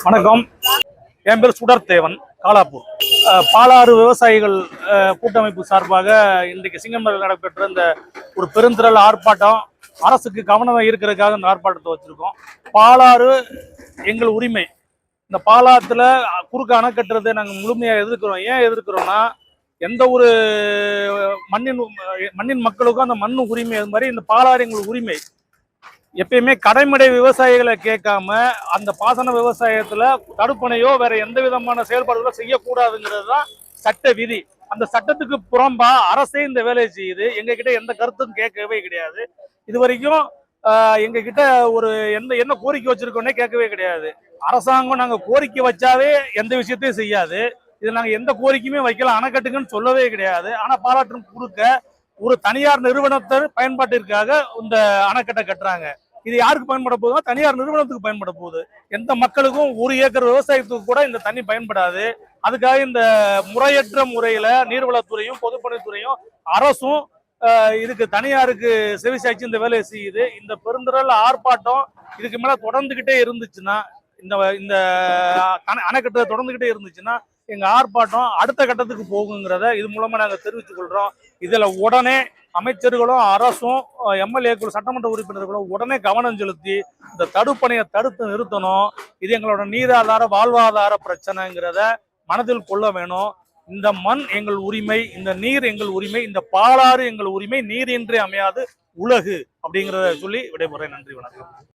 வணக்கம். என் பேர் சுடர்தேவன், காலாப்பூர். பாலாறு விவசாயிகள் கூட்டமைப்பு சார்பாக இன்றைக்கு சிங்கம்பரம் நடைபெற்ற இந்த ஒரு பெருந்திரள் ஆர்ப்பாட்டம் அரசுக்கு கவனம் ஈர்க்கிறதுக்காக இந்த ஆர்ப்பாட்டத்தை வச்சிருக்கோம். பாலாறு எங்கள் உரிமை. இந்த பாலாத்துல குறுக்க அணை கட்டுறதை நாங்கள் முழுமையாக எதிர்க்கிறோம். ஏன் எதிர்க்கிறோம்னா, எந்த ஒரு மண்ணின் மக்களுக்கும் அந்த மண்ணு உரிமை, அது மாதிரி இந்த பாலாறு எங்கள் உரிமை. எப்பயுமே கடைமடை விவசாயிகளை கேட்காம அந்த பாசன விவசாயத்துல தடுப்பணையோ வேற எந்த விதமான செயல்பாடுகளோ செய்யக்கூடாதுங்கிறது தான் சட்ட விதி. அந்த சட்டத்துக்கு புறம்பா அரசே இந்த வேலையை செய்யுது. எங்க கிட்ட எந்த கருத்தும் கேட்கவே கிடையாது. இது வரைக்கும் எங்க கிட்ட ஒரு என்ன கோரிக்கை வச்சிருக்கோன்னே கேட்கவே கிடையாது. அரசாங்கம் நாங்க கோரிக்கை வச்சாவே எந்த விஷயத்தையும் செய்யாது. இது நாங்க எந்த கோரிக்கையுமே வைக்கல, அணைக்கட்டுங்கன்னு சொல்லவே கிடையாது. ஆனா பாலாற்றின் குறுக்க ஒரு தனியார் நிறுவனத்தை பயன்பாட்டிற்காக இந்த அணைக்கட்டை கட்டுறாங்க. இது யாருக்கு பயன்பட போகுதுன்னா, தனியார் நிறுவனத்துக்கு பயன்பட போகுது. எந்த மக்களுக்கும் 1 ஏக்கர் விவசாயத்துக்கு கூட இந்த தண்ணி பயன்படாது. அதுக்காக இந்த முறையற்ற முறையில நீர்வளத்துறையும் பொதுப்பணித்துறையும் அரசும் இதுக்கு தனியாருக்கு செவிசாய்ச்சி இந்த வேலையை செய்யுது. இந்த பெருந்திரள் ஆர்ப்பாட்டம் இதுக்கு மேல தொடர்ந்துகிட்டே இருந்துச்சுன்னா, இந்த இந்த அணைக்கட்டை தொடர்ந்துகிட்டே இருந்துச்சுன்னா எங்க ஆர்ப்பாட்டம் அடுத்த கட்டத்துக்கு போகுங்கிறத இது மூலமா நாங்க தெரிவித்துக் கொள்றோம். இதுல உடனே அமைச்சர்களும் அரசும் எம்எல்ஏக்கள் சட்டமன்ற உறுப்பினர்களும் உடனே கவனம் செலுத்தி இந்த தடுப்பணையை தடுத்து நிறுத்தணும். இது எங்களோட நீராதார வாழ்வாதார பிரச்சனைங்கிறத மனதில் கொள்ள வேணும். இந்த மண் எங்கள் உரிமை, இந்த நீர் எங்கள் உரிமை, இந்த பாலாறு எங்கள் உரிமை, நீர் இன்றி அமையாது உலகு அப்படிங்கிறத சொல்லி விடைபெறேன். நன்றி, வணக்கம்.